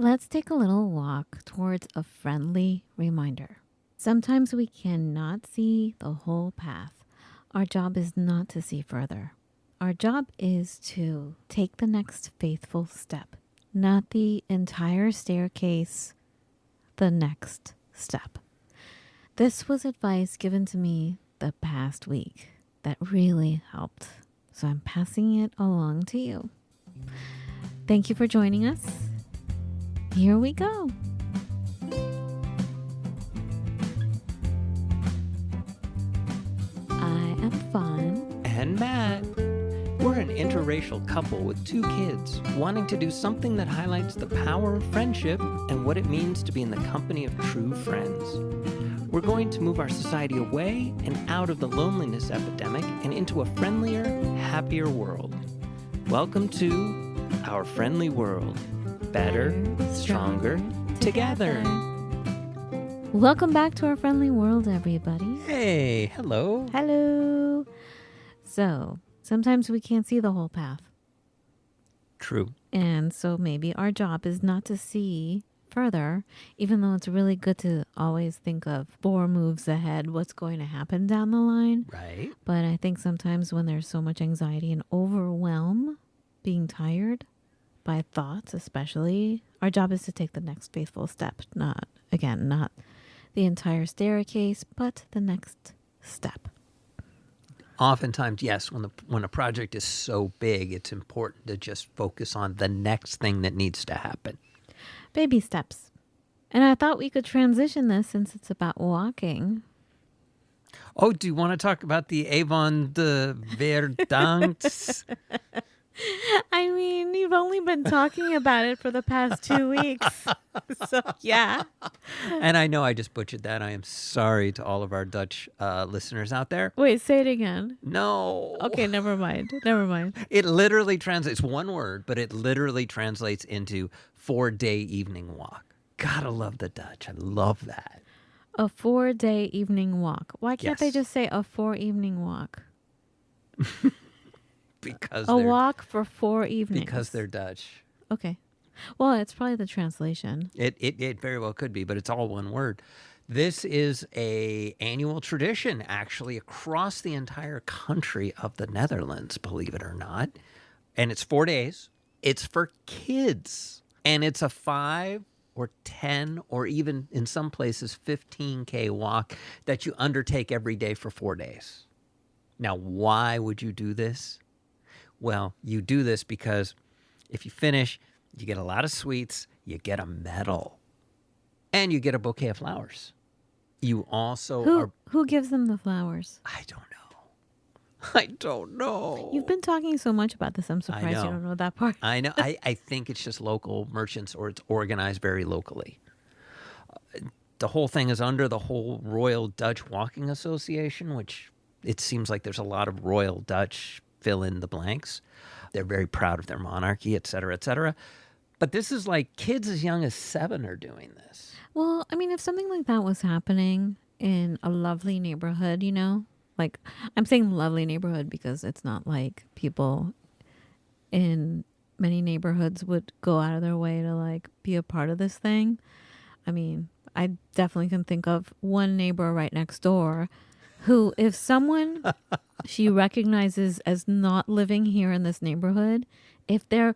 Let's take a little walk towards a friendly reminder. Sometimes we cannot see the whole path. Our job is not to see further. Our job is to take the next faithful step, not the entire staircase, the next step. This was advice given to me the past week that really helped. So I'm passing it along to you. Thank you for joining us. Here we go. I am Fawn and Matt. We're an interracial couple with 2 kids wanting to do something that highlights the power of friendship and what it means to be in the company of true friends. We're going to move our society away and out of the loneliness epidemic and into a friendlier, happier world. Welcome to our friendly world. Better, stronger, together. Welcome back to our friendly world, everybody. Hey, hello. Hello. So, sometimes we can't see the whole path. True. And so maybe our job is not to see further, even though it's really good to always think of 4 moves ahead, what's going to happen down the line. Right. But I think sometimes when there's so much anxiety and overwhelm, being tired by thoughts especially, our job is to take the next faithful step. Not the entire staircase, but the next step. Oftentimes, yes, when a project is so big, it's important to just focus on the next thing that needs to happen. Baby steps. And I thought we could transition this since it's about walking. Oh, do you want to talk about the Avon de Verdant? I mean, you've only been talking about it for the past 2 weeks. So, yeah. And I know I just butchered that. I am sorry to all of our Dutch listeners out there. Wait, say it again. No. Okay, never mind. It literally translates, one word, but it literally translates into 4-day evening walk. Gotta love the Dutch. I love that. A 4-day evening walk. Why can't they Yes. just say a 4 evening walk? Because A walk for 4 evenings. Because they're Dutch. Okay. Well, it's probably the translation. It very well could be, but it's all one word. This is a annual tradition, actually, across the entire country of the Netherlands, believe it or not. And it's 4 days. It's for kids. And it's a 5 or 10 or even in some places 15K walk that you undertake every day for 4 days. Now, why would you do this? Well, you do this because if you finish, you get a lot of sweets, you get a medal, and you get a bouquet of flowers. You also Who gives them the flowers? I don't know. You've been talking so much about this. I'm surprised you don't know that part. I know. I think it's just local merchants or it's organized very locally. The whole thing is under the whole Royal Dutch Walking Association, which it seems like there's a lot of Royal Dutch fill in the blanks. They're very proud of their monarchy, et cetera, et cetera. But this is like kids as young as 7 are doing this. Well, I mean, if something like that was happening in a lovely neighborhood, like I'm saying lovely neighborhood because it's not like people in many neighborhoods would go out of their way to like be a part of this thing. I mean, I definitely can think of one neighbor right next door who, if someone she recognizes as not living here in this neighborhood, if they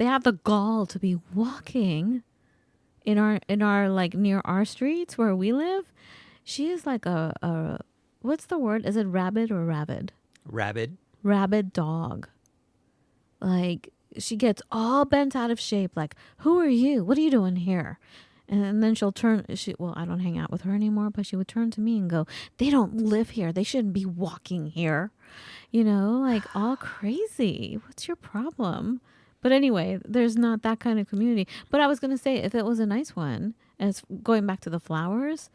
have the gall to be walking in our like near our streets where we live, she is like a what's the word? Is it rabid or rabid? Rabid dog. Like she gets all bent out of shape. Like, who are you? What are you doing here? And then she'll turn, I don't hang out with her anymore, but she would turn to me and go, they don't live here. They shouldn't be walking here. Like all crazy. What's your problem? But anyway, there's not that kind of community. But I was going to say, if it was a nice one, and it's going back to the flowers,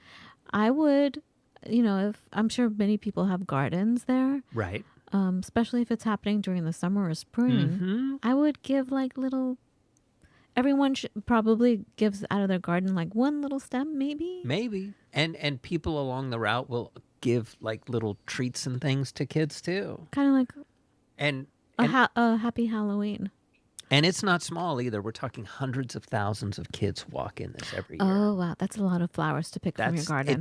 I would, if I'm sure many people have gardens there. Right. Especially if it's happening during the summer or spring, I would give like little... Everyone probably gives out of their garden like one little stem, maybe. And people along the route will give like little treats and things to kids too. Kind of like And a happy Halloween. And it's not small either. We're talking hundreds of thousands of kids walk in this every year. Oh, wow. That's a lot of flowers to pick from your garden.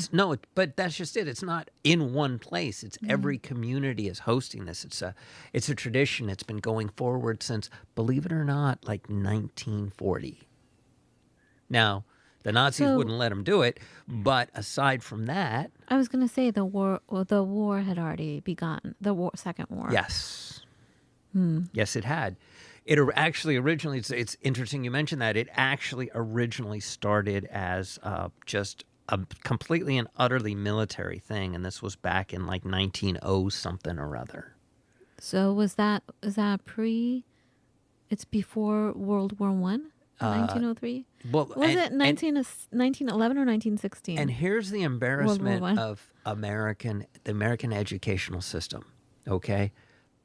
But that's just it. It's not in one place. It's Mm. every community is hosting this. It's a tradition. It's been going forward since, believe it or not, like 1940. Now, the Nazis So wouldn't let them do it, but aside from that, I was going to say the war, well, the war had already begun. The war, second war. yes. Hmm. Yes, it had. Actually originally, it's interesting you mentioned that. It actually originally started as just a completely and utterly military thing, and this was back in like 1900 something or other. So is that pre? It's before World War One, 1903. Well, Was it 1911 or 1916? and here's the World War embarrassment One. of the American educational system. Okay,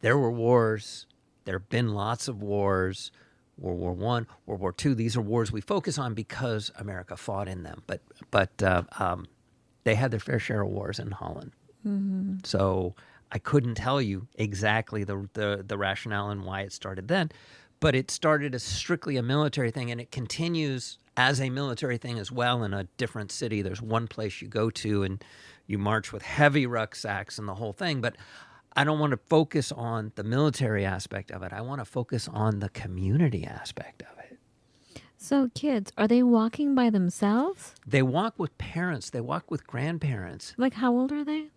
there were wars. There have been lots of wars. World War One, World War Two. These are wars we focus on because America fought in them. But they had their fair share of wars in Holland. Mm-hmm. So I couldn't tell you exactly the rationale and why it started then, but it started as strictly a military thing, and it continues as a military thing as well in a different city. There's one place you go to, and you march with heavy rucksacks and the whole thing. But I don't want to focus on the military aspect of it. I want to focus on the community aspect of it. So kids, are they walking by themselves? They walk with parents. They walk with grandparents. Like how old are they?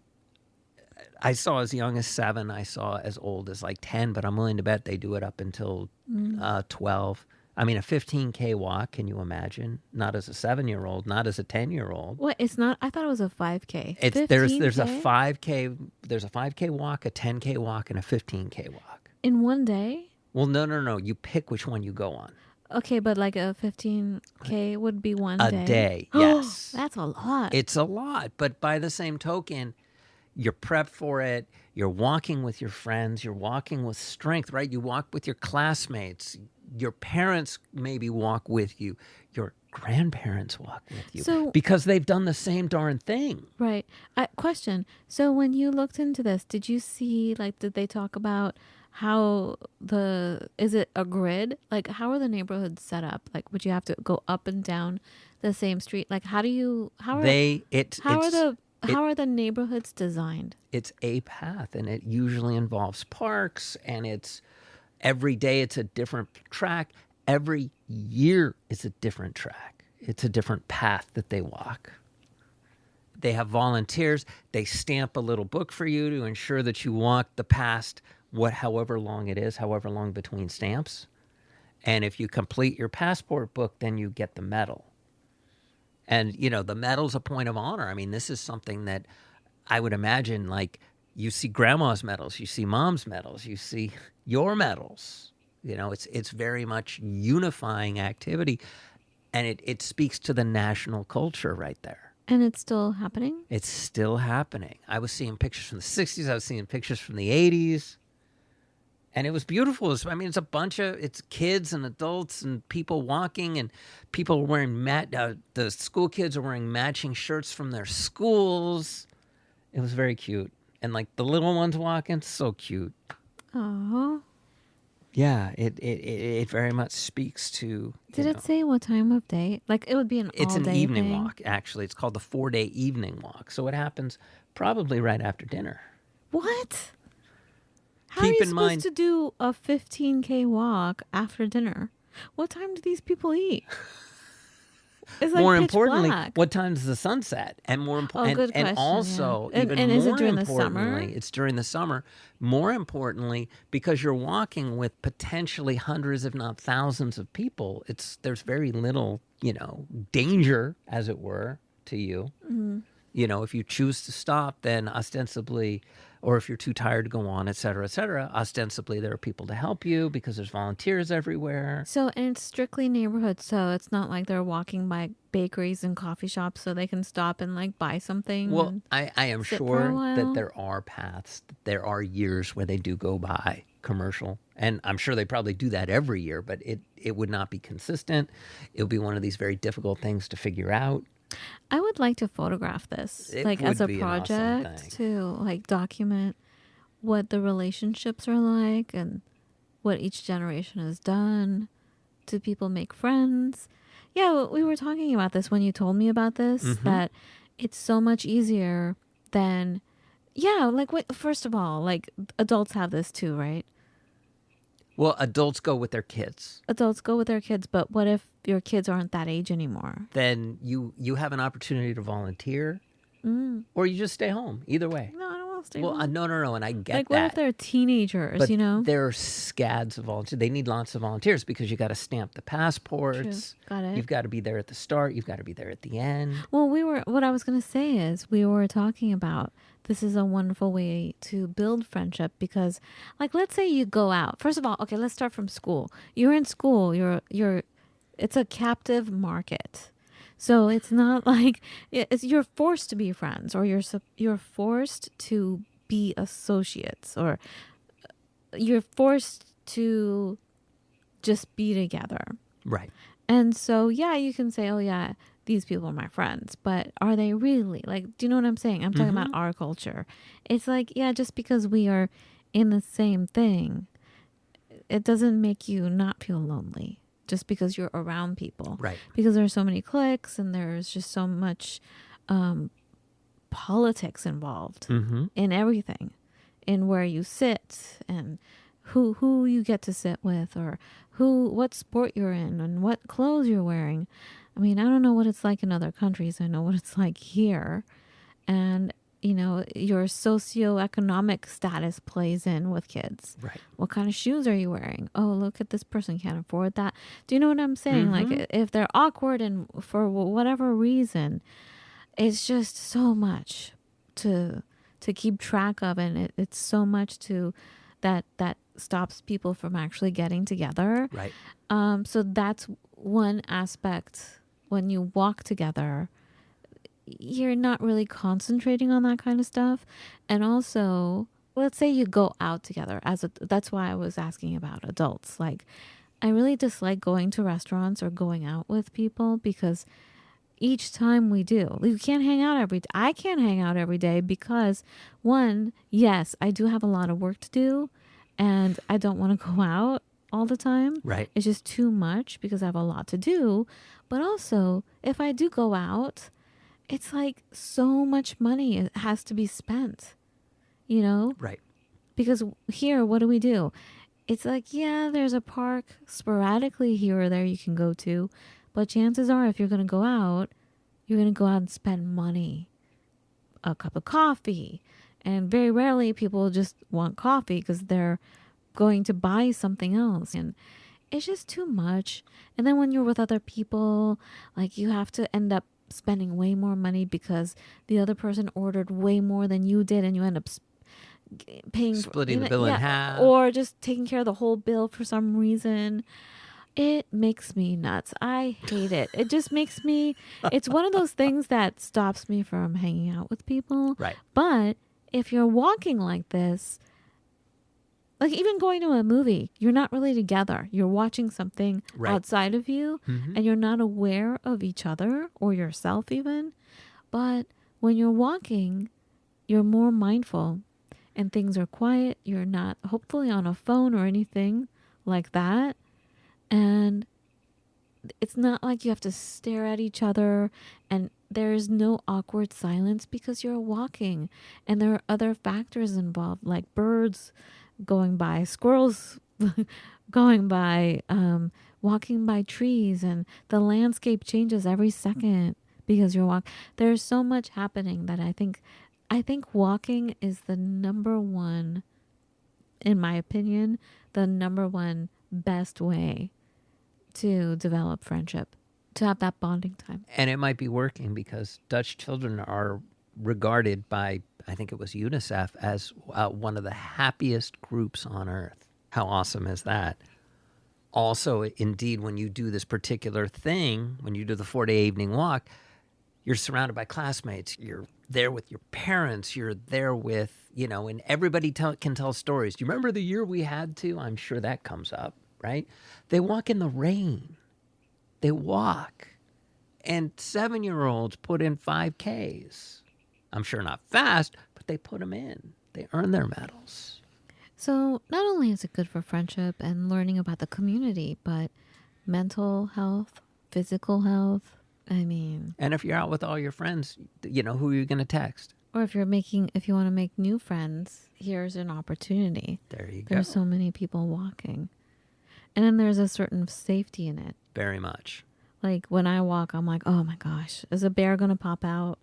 I saw as young as 7. I saw as old as like 10, but I'm willing to bet they do it up until 12. I mean, a 15K walk, can you imagine? Not as a 7-year-old, not as a 10-year-old. What? It's not. I thought it was a 5K. There's a 15K? 5K walk, a 10K walk, and a 15K walk. In one day? Well, no. You pick which one you go on. Okay, but like a 15K would be one A day. day, yes. That's a lot. It's a lot, but by the same token, you're prepped for it. You're walking with your friends. You're walking with strength, right? You walk with your classmates. Your parents maybe walk with you. Your grandparents walk with you So- because they've done the same darn thing. Right. Question. So when you looked into this, did you see, like, did they talk about how is it a grid? Like, how are the neighborhoods set up? Like, would you have to go up and down the same street? Like, how are the neighborhoods designed? It's a path, and it usually involves parks, and every day it's a different track. Every year it's a different track. It's a different path that they walk. They have volunteers. They stamp a little book for you to ensure that you walk the past however long it is, however long between stamps. And if you complete your passport book, then you get the medal. And, the medal's a point of honor. I mean, this is something that I would imagine, like, you see grandma's medals, you see mom's medals, you see your medals. It's very much unifying activity. And it speaks to the national culture right there. And it's still happening? It's still happening. I was seeing pictures from the 60s. I was seeing pictures from the 80s. And it was beautiful. It's kids and adults and people walking, and people are wearing the school kids are wearing matching shirts from their schools. It was very cute. And like the little ones walking, so cute. Oh. Yeah, it very much speaks to. Did it say what time of day? Like, it would be an It's all-day an evening thing? walk, actually. It's called the 4-day evening walk. So it happens probably right after dinner. What? How Keep are you in supposed mind- to do a 15K walk after dinner? What time do these people eat? It's like More pitch importantly, black. what time does the sun set? And more important, good and question, also yeah. even And more is it during the summer? importantly, it's during the summer. More importantly, because you're walking with potentially hundreds, if not thousands, of people. There's very little, danger, as it were, to you. Mm-hmm. If you choose to stop, then ostensibly, or if you're too tired to go on, et cetera, ostensibly there are people to help you because there's volunteers everywhere. So, and it's strictly neighborhood, so it's not like they're walking by bakeries and coffee shops so they can stop and like buy something. Well, and I am sit for a sure while? that there are paths, that there are years where they do go by commercial. And I'm sure they probably do that every year, but it would not be consistent. It would be one of these very difficult things to figure out. I would like to photograph this, It like as would a be an awesome project thing. to like document what the relationships are like and what each generation has done. Do people make friends? Yeah, we were talking about this when you told me about this, Mm-hmm. that it's so much easier than, yeah, like, what, first of all, like, adults have this too, right? Well, adults go with their kids. Adults go with their kids, but what if your kids aren't that age anymore? Then you have an opportunity to volunteer, Mm. or you just stay home. Either way. No, I don't want to stay Well, home. no, and I get Like, what if that. they're teenagers, But you know? there are scads of volunteers. They need lots of volunteers because you got to stamp the passports. True. Got it. You've got to be there at the start. You've got to be there at the end. Well, what I was going to say is we were talking about this is a wonderful way to build friendship because, like, let's say you go out. First of all, okay, let's start from school. You're in school, it's a captive market. So it's not like you're forced to be friends, or you're forced to be associates, or you're forced to just be together. Right. And so, yeah, you can say, oh, yeah, these people are my friends, but are they really? Like, do you know what I'm saying? I'm talking about our culture. It's like, yeah, just because we are in the same thing, it doesn't make you not feel lonely just because you're around people. Right. Because there's so many cliques and there's just so much politics involved in everything, in where you sit and who you get to sit with, or what sport you're in and what clothes you're wearing. I mean, I don't know what it's like in other countries. I know what it's like here. And, you know, your socioeconomic status plays in with kids. Right. What kind of shoes are you wearing? Oh, look at this person, can't afford that. Do you know what I'm saying? Like, if they're awkward and for whatever reason, it's just so much to keep track of, and it's so much to that stops people from actually getting together. Right. So that's one aspect. When you walk together, you're not really concentrating on that kind of stuff. And also, let's say you go out together that's why I was asking about adults. Like, I really dislike going to restaurants or going out with people because each time we do, you can't hang out I can't hang out every day because, one, yes, I do have a lot of work to do and I don't want to go out all the time. Right. It's just too much because I have a lot to do. But also, if I do go out, it's like so much money has to be spent, you know? Right. Because here, what do? It's like, yeah, there's a park sporadically here or there you can go to. But chances are, if you're going to go out, you're going to go out and spend money. A cup of coffee. And very rarely people just want coffee because they're going to buy something else. And it's just too much. And then when you're with other people, like, you have to end up spending way more money because the other person ordered way more than you did, and you end up paying, splitting the bill in half, or just taking care of the whole bill for some reason. It makes me nuts. I hate it. It just makes me, it's one of those things that stops me from hanging out with people. Right. But if you're walking like this, like even going to a movie, you're not really together. You're watching something outside of you, and you're not aware of each other or yourself even. But when you're walking, you're more mindful and things are quiet. You're not hopefully on a phone or anything like that. And it's not like you have to stare at each other, and there's no awkward silence because you're walking, and there are other factors involved, like birds going by, squirrels going by, walking by trees, and the landscape changes every second because you're walking. There's so much happening that I think walking is the number one, in my opinion, the number one best way to develop friendship, to have that bonding time. And it might be working because Dutch children are regarded by, I think it was UNICEF, as one of the happiest groups on earth. How awesome is that? Also, indeed, when you do this particular thing, when you do the 4-day evening walk, you're surrounded by classmates. You're there with your parents. You're there with, and everybody can tell stories. Do you remember the year we had to? I'm sure that comes up, right? They walk in the rain. They walk. And 7-year-olds put in 5Ks. I'm sure not fast, but they put them in. They earn their medals. So not only is it good for friendship and learning about the community, but mental health, physical health. I mean, And if you're out with all your friends, who are you going to text? or if you want to make new friends, here's an opportunity. There you go. There's so many people walking. And then there's a certain safety in it. Very much. Like when I walk, I'm like, oh my gosh, is a bear going to pop out?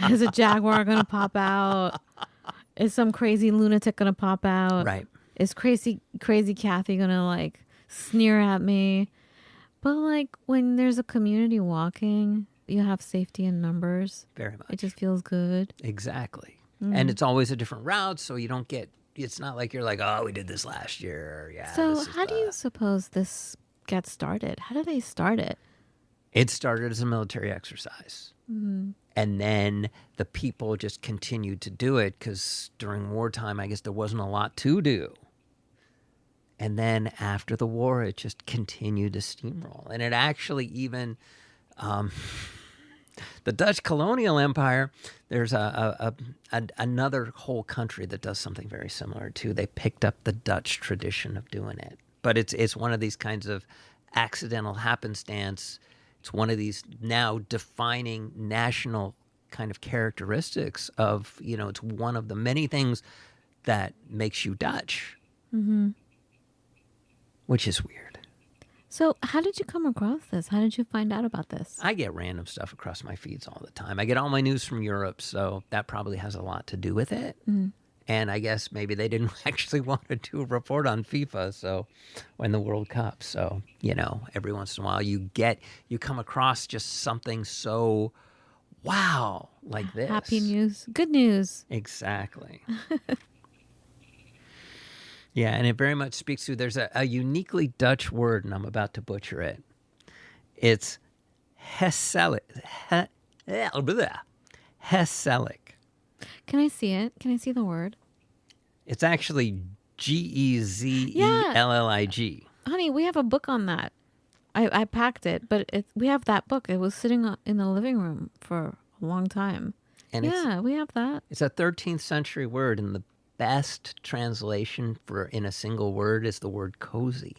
Is a jaguar going to pop out? Is some crazy lunatic going to pop out? Right. Is crazy Kathy going to like sneer at me? But like when there's a community walking, you have safety in numbers. Very much. It just feels good. Exactly. And it's always a different route, so you don't get, it's not like you're like, oh, we did this last year. Yeah. So how do you suppose this gets started? How do they start it? It started as a military exercise. Mm-hmm. And then the people just continued to do it because during wartime, I guess there wasn't a lot to do. And then after the war, it just continued to steamroll. And it actually even, the Dutch colonial empire, there's another whole country that does something very similar too. They picked up the Dutch tradition of doing it. But it's one of these kinds of accidental happenstance. It's one of these now defining national kind of characteristics of, it's one of the many things that makes you Dutch. Mm-hmm. Which is weird. So how did you come across this? How did you find out about this? I get random stuff across my feeds all the time. I get all my news from Europe, so that probably has a lot to do with it. Mm-hmm. And I guess maybe they didn't actually want to do a report on FIFA, so when the World Cup. So, every once in a while you come across just something so wow like this. Happy news. Good news. Exactly. Yeah, and it very much speaks to, there's a uniquely Dutch word, and I'm about to butcher it. It's Hesselic. Hesselic. Can I see it? Can I see the word? It's actually Gezellig. Honey, we have a book on that. I packed it, but we have that book. It was sitting in the living room for a long time. And we have that. It's a 13th century word, and the best translation for in a single word is the word cozy.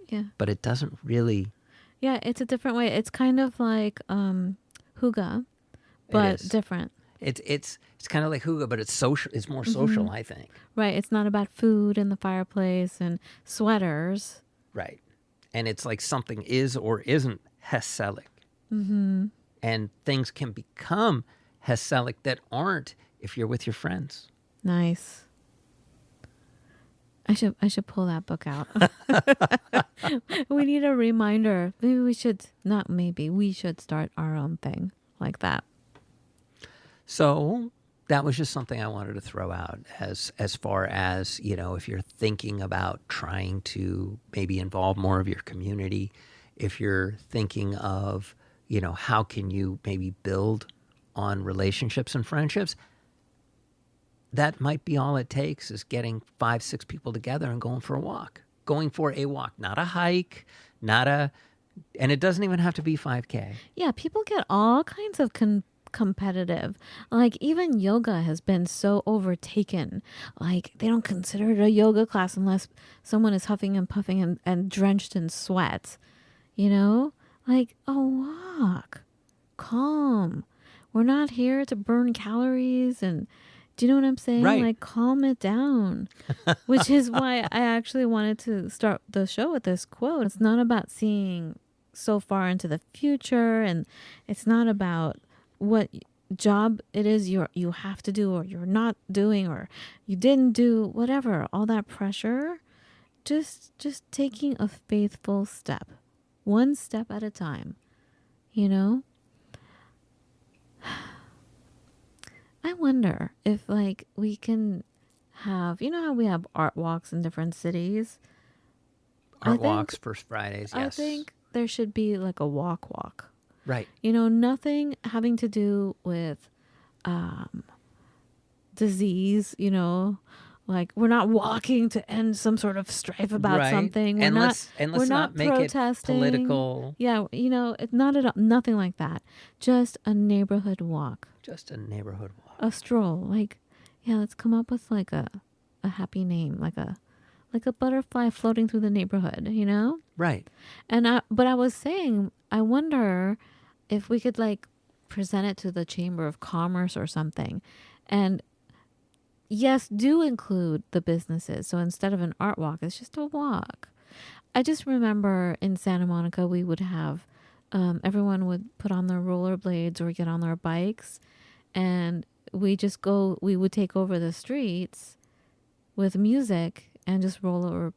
Yeah. But it doesn't really. Yeah, it's a different way. It's kind of like hygge, but different. It's kind of like hygge, but it's social. It's more social, I think. Right. It's not about food in the fireplace and sweaters. Right. And it's like something is or isn't Hesselic. Mm-hmm. And things can become Hesselic that aren't if you're with your friends. Nice. I should pull that book out. We need a reminder. We should start our own thing like that. So that was just something I wanted to throw out as far as, if you're thinking about trying to maybe involve more of your community, if you're thinking of, how can you maybe build on relationships and friendships, that might be all it takes is getting 5-6 people together and going for a walk, not a hike, and it doesn't even have to be 5K. Yeah. People get all kinds of competitive. Like even yoga has been so overtaken. Like they don't consider it a yoga class unless someone is huffing and puffing and drenched in sweat. Like a walk, calm. We're not here to burn calories and do you know what I'm saying? Right. Like calm it down, which is why I actually wanted to start the show with this quote. It's not about seeing so far into the future, and it's not about what job it is you have to do or you're not doing or you didn't do, whatever, all that pressure. Just taking a faithful step, one step at a time, I wonder if like we can have, how we have art walks in different cities? Art walks, First Fridays, yes. I think there should be like a walk. Right. Nothing having to do with disease, like we're not walking to end some sort of strife about something. Let's not make protesting. it political. Yeah, it's not at all, nothing like that. Just a neighborhood walk. Just a neighborhood walk. A stroll. Like, yeah, let's come up with like a a happy name, like a butterfly floating through the neighborhood, you know? Right. But I was saying, I wonder if we could like present it to the Chamber of Commerce or something. And yes, do include the businesses. So instead of an art walk, it's just a walk. I just remember in Santa Monica, we would have everyone would put on their rollerblades or get on their bikes, and we would take over the streets with music and just rollerblade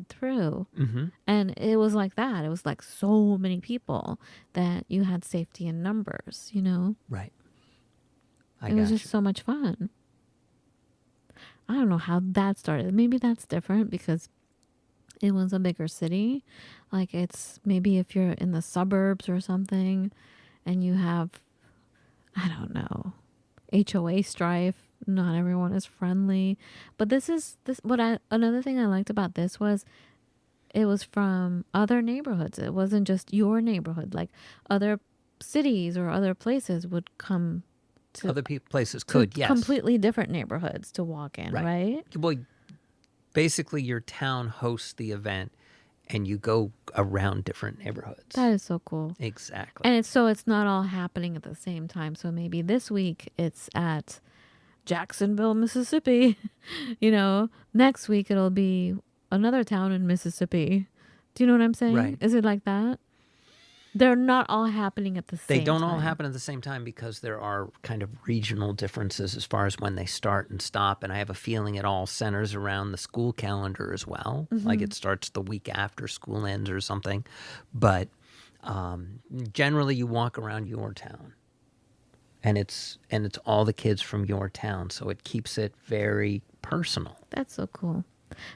through. Mm-hmm. And it was like that. It was like so many people that you had safety in numbers, you know? Right. It was just so much fun. I don't know how that started. Maybe that's different because it was a bigger city. Like it's maybe if you're in the suburbs or something and you have, I don't know, HOA strife. Not everyone is friendly. But another thing I liked about this was it was from other neighborhoods. It wasn't just your neighborhood. Like other cities or other places would come to Other places could, yes. completely different neighborhoods to walk in, right? Well, basically your town hosts the event and you go around different neighborhoods. That is so cool. Exactly. And it's not all happening at the same time. So maybe this week it's at Jacksonville, Mississippi. You know, next week it'll be another town in Mississippi. Do you know what I'm saying? Right. Is it like that? They're not all happening at the same time. They don't all happen at the same time because there are kind of regional differences as far as when they start and stop. And I have a feeling it all centers around the school calendar as well. Mm-hmm. Like it starts the week after school ends or something. But generally you walk around your town. And it's all the kids from your town. So it keeps it very personal. That's so cool.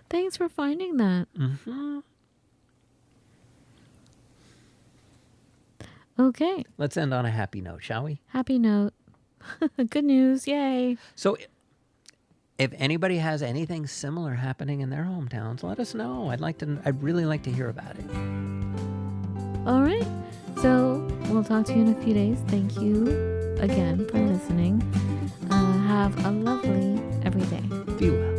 Thanks for finding that. Mm-hmm. Okay. Let's end on a happy note, shall we? Happy note. Good news. Yay. So if anybody has anything similar happening in their hometowns, let us know. I'd really like to hear about it. All right. So we'll talk to you in a few days. Thank you again for listening. Have a lovely everyday. Be well.